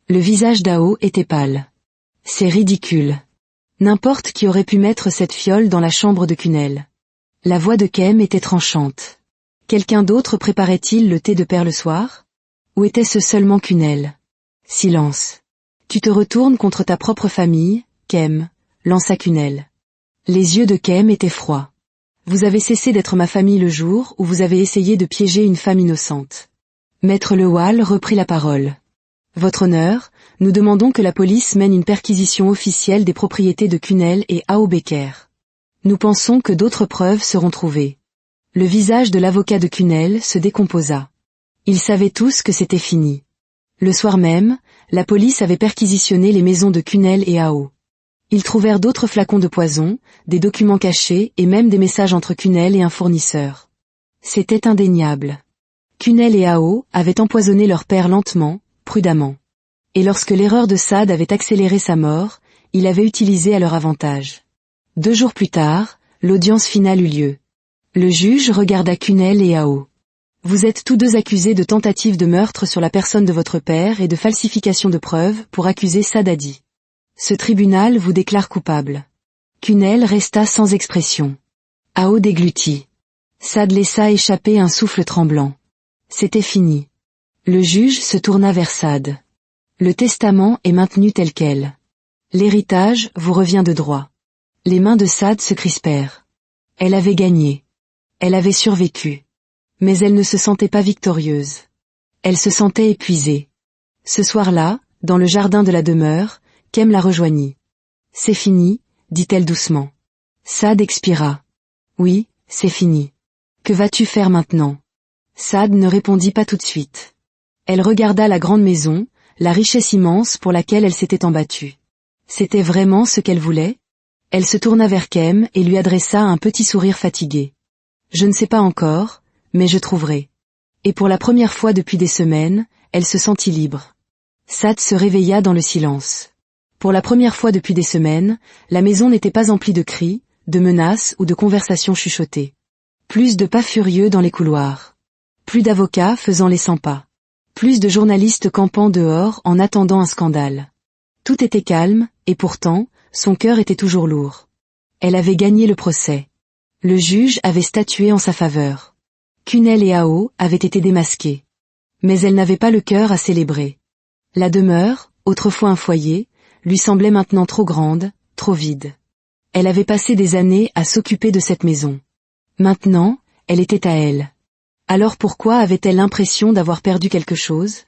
Le visage d'Hao était pâle. C'est ridicule. N'importe qui aurait pu mettre cette fiole dans la chambre de Cunel. La voix de Kem était tranchante. Quelqu'un d'autre préparait-il le thé de père le soir? Ou était-ce seulement Cunel? Silence. Tu te retournes contre ta propre famille, Kem, lança Cunel. Les yeux de Kem étaient froids. Vous avez cessé d'être ma famille le jour où vous avez essayé de piéger une femme innocente. Maître Lewal reprit la parole. Votre honneur, nous demandons que la police mène une perquisition officielle des propriétés de Cunel et Hao Becker. Nous pensons que d'autres preuves seront trouvées. Le visage de l'avocat de Cunel se décomposa. Ils savaient tous que c'était fini. Le soir même, la police avait perquisitionné les maisons de Cunel et Hao. Ils trouvèrent d'autres flacons de poison, des documents cachés et même des messages entre Cunel et un fournisseur. C'était indéniable. Cunel et Hao avaient empoisonné leur père lentement, prudemment. Et lorsque l'erreur de Saad avait accéléré sa mort, il l'avait utilisé à leur avantage. 2 jours plus tard, l'audience finale eut lieu. Le juge regarda Cunel et Hao. Vous êtes tous deux accusés de tentative de meurtre sur la personne de votre père et de falsification de preuves pour accuser Saad Hadi. Ce tribunal vous déclare coupable. Cunel resta sans expression. Hao déglutit. Saad laissa échapper un souffle tremblant. C'était fini. Le juge se tourna vers Saad. Le testament est maintenu tel quel. L'héritage vous revient de droit. Les mains de Saad se crispèrent. Elle avait gagné. Elle avait survécu. Mais elle ne se sentait pas victorieuse. Elle se sentait épuisée. Ce soir-là, dans le jardin de la demeure, Kem la rejoignit. C'est fini, dit-elle doucement. Saad expira. Oui, c'est fini. Que vas-tu faire maintenant? Saad ne répondit pas tout de suite. Elle regarda la grande maison, la richesse immense pour laquelle elle s'était embattue. C'était vraiment ce qu'elle voulait? Elle se tourna vers Kem et lui adressa un petit sourire fatigué. Je ne sais pas encore, mais je trouverai. Et pour la première fois depuis des semaines, elle se sentit libre. Saad se réveilla dans le silence. Pour la première fois depuis des semaines, la maison n'était pas emplie de cris, de menaces ou de conversations chuchotées. Plus de pas furieux dans les couloirs. Plus d'avocats faisant les 100 pas. Plus de journalistes campant dehors en attendant un scandale. Tout était calme, et pourtant, son cœur était toujours lourd. Elle avait gagné le procès. Le juge avait statué en sa faveur. Cunel et Hao avaient été démasqués. Mais elle n'avait pas le cœur à célébrer. La demeure, autrefois un foyer, lui semblait maintenant trop grande, trop vide. Elle avait passé des années à s'occuper de cette maison. Maintenant, elle était à elle. Alors pourquoi avait-elle l'impression d'avoir perdu quelque chose?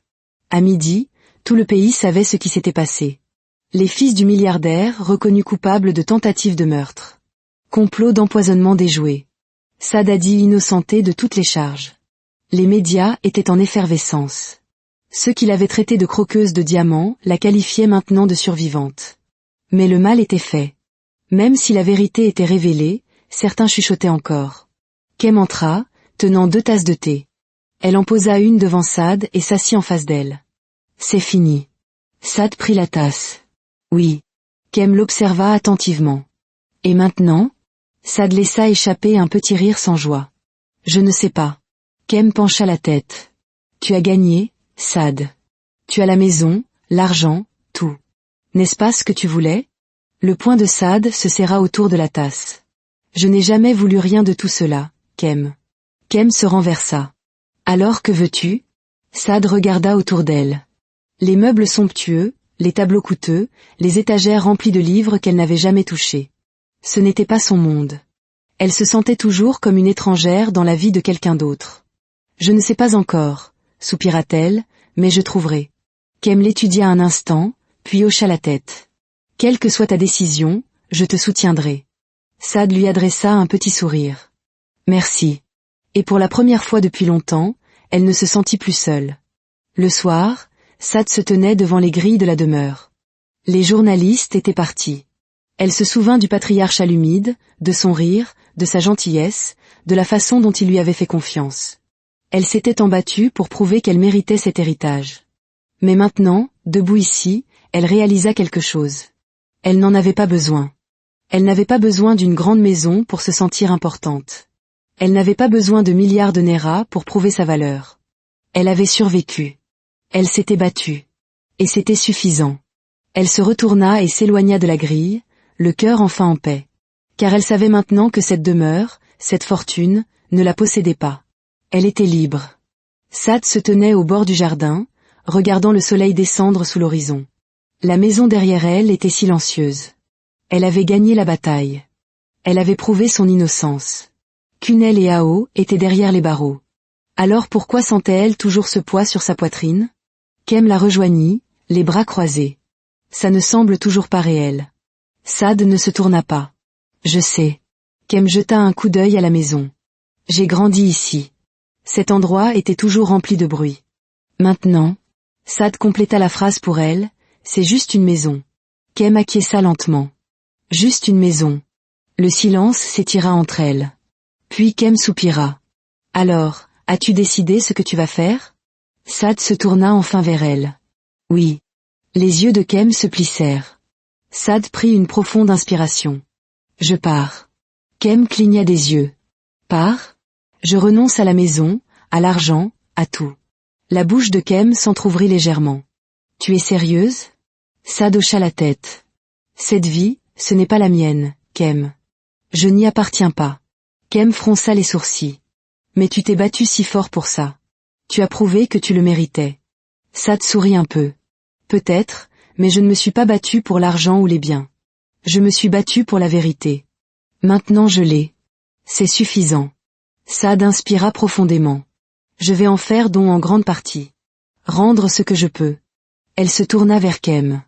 À midi, tout le pays savait ce qui s'était passé. Les fils du milliardaire reconnus coupables de tentative de meurtre. Complot d'empoisonnement déjoué. Saad Hadi innocenté de toutes les charges. Les médias étaient en effervescence. Ceux qui l'avaient traitée de croqueuse de diamants la qualifiaient maintenant de survivante. Mais le mal était fait. Même si la vérité était révélée, certains chuchotaient encore. Kem entra, tenant 2 tasses de thé. Elle en posa une devant Saad et s'assit en face d'elle. C'est fini. Saad prit la tasse. Oui. Kem l'observa attentivement. Et maintenant? Saad laissa échapper un petit rire sans joie. Je ne sais pas. Kem pencha la tête. Tu as gagné, Saad. Tu as la maison, l'argent, tout. N'est-ce pas ce que tu voulais? Le poing de Saad se serra autour de la tasse. Je n'ai jamais voulu rien de tout cela, Kem. Kem se renversa. Alors que veux-tu? Saad regarda autour d'elle. Les meubles somptueux, les tableaux coûteux, les étagères remplies de livres qu'elle n'avait jamais touchés. Ce n'était pas son monde. Elle se sentait toujours comme une étrangère dans la vie de quelqu'un d'autre. Je ne sais pas encore, soupira-t-elle, mais je trouverai. Kem l'étudia un instant, puis hocha la tête. Quelle que soit ta décision, je te soutiendrai. Saad lui adressa un petit sourire. Merci. Et pour la première fois depuis longtemps, elle ne se sentit plus seule. Le soir, Saad se tenait devant les grilles de la demeure. Les journalistes étaient partis. Elle se souvint du patriarche Alumide, de son rire, de sa gentillesse, de la façon dont il lui avait fait confiance. Elle s'était embattue pour prouver qu'elle méritait cet héritage. Mais maintenant, debout ici, elle réalisa quelque chose. Elle n'en avait pas besoin. Elle n'avait pas besoin d'une grande maison pour se sentir importante. Elle n'avait pas besoin de milliards de Néra pour prouver sa valeur. Elle avait survécu. Elle s'était battue. Et c'était suffisant. Elle se retourna et s'éloigna de la grille, le cœur enfin en paix. Car elle savait maintenant que cette demeure, cette fortune, ne la possédait pas. Elle était libre. Saad se tenait au bord du jardin, regardant le soleil descendre sous l'horizon. La maison derrière elle était silencieuse. Elle avait gagné la bataille. Elle avait prouvé son innocence. Kunel et Ao étaient derrière les barreaux. Alors pourquoi sentait-elle toujours ce poids sur sa poitrine? Kem la rejoignit, les bras croisés. Ça ne semble toujours pas réel. Saad ne se tourna pas. Je sais. Kem jeta un coup d'œil à la maison. J'ai grandi ici. Cet endroit était toujours rempli de bruit. Maintenant, Saad compléta la phrase pour elle, c'est juste une maison. Kem acquiesça lentement. Juste une maison. Le silence s'étira entre elles. Puis Kem soupira. Alors, as-tu décidé ce que tu vas faire? Saad se tourna enfin vers elle. Oui. Les yeux de Kem se plissèrent. Saad prit une profonde inspiration. Je pars. Kem cligna des yeux. Pars? Je renonce à la maison, à l'argent, à tout. La bouche de Kem s'entr'ouvrit légèrement. Tu es sérieuse? Saad hocha la tête. Cette vie, ce n'est pas la mienne, Kem. Je n'y appartiens pas. Kem fronça les sourcils. Mais tu t'es battu si fort pour ça. Tu as prouvé que tu le méritais. Saad sourit un peu. Peut-être, mais je ne me suis pas battu pour l'argent ou les biens. Je me suis battu pour la vérité. Maintenant je l'ai. C'est suffisant. Saad inspira profondément. Je vais en faire don en grande partie. Rendre ce que je peux. Elle se tourna vers Kem.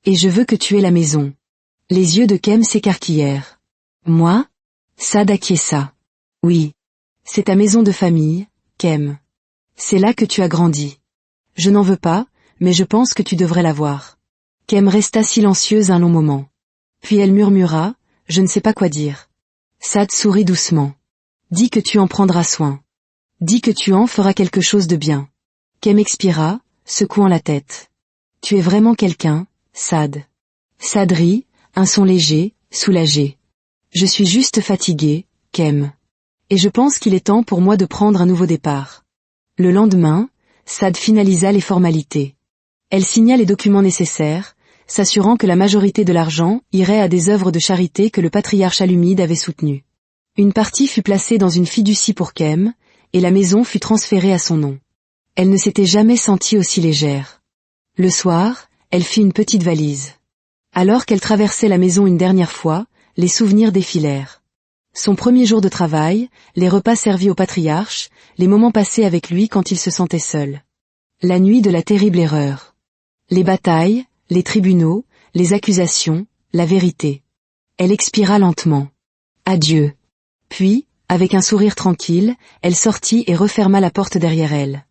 Et je veux que tu aies la maison. Les yeux de Kem s'écarquillèrent. Moi? Saad acquiesça. Oui. C'est ta maison de famille, Kem. C'est là que tu as grandi. Je n'en veux pas, mais je pense que tu devrais l'avoir. Kem resta silencieuse un long moment. Puis elle murmura, je ne sais pas quoi dire. Saad sourit doucement. Dis que tu en prendras soin. Dis que tu en feras quelque chose de bien. Kem expira, secouant la tête. Tu es vraiment quelqu'un, Saad. Saad rit, un son léger, soulagé. Je suis juste fatigué, Kem. Et je pense qu'il est temps pour moi de prendre un nouveau départ. Le lendemain, Saad finalisa les formalités. Elle signa les documents nécessaires, s'assurant que la majorité de l'argent irait à des œuvres de charité que le patriarche Alumide avait soutenues. Une partie fut placée dans une fiducie pour Kem, et la maison fut transférée à son nom. Elle ne s'était jamais sentie aussi légère. Le soir, elle fit une petite valise. Alors qu'elle traversait la maison une dernière fois, les souvenirs défilèrent. Son premier jour de travail, les repas servis au patriarche, les moments passés avec lui quand il se sentait seul. La nuit de la terrible erreur. Les batailles, les tribunaux, les accusations, la vérité. Elle expira lentement. Adieu. Puis, avec un sourire tranquille, elle sortit et referma la porte derrière elle.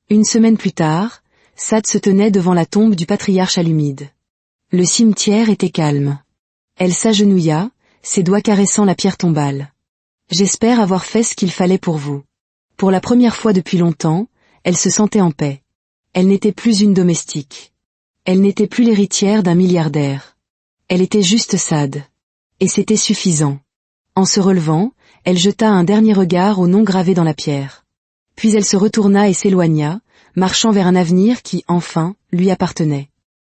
Une semaine plus tard, Saad se tenait devant la tombe du patriarche Alumide. Le cimetière était calme. Elle s'agenouilla, ses doigts caressant la pierre tombale. J'espère avoir fait ce qu'il fallait pour vous. Pour la première fois depuis longtemps, elle se sentait en paix. Elle n'était plus une domestique. Elle n'était plus l'héritière d'un milliardaire. Elle était juste Saad. Et c'était suffisant. En se relevant, elle jeta un dernier regard au nom gravé dans la pierre. Puis elle se retourna et s'éloigna, marchant vers un avenir qui, enfin, lui appartenait.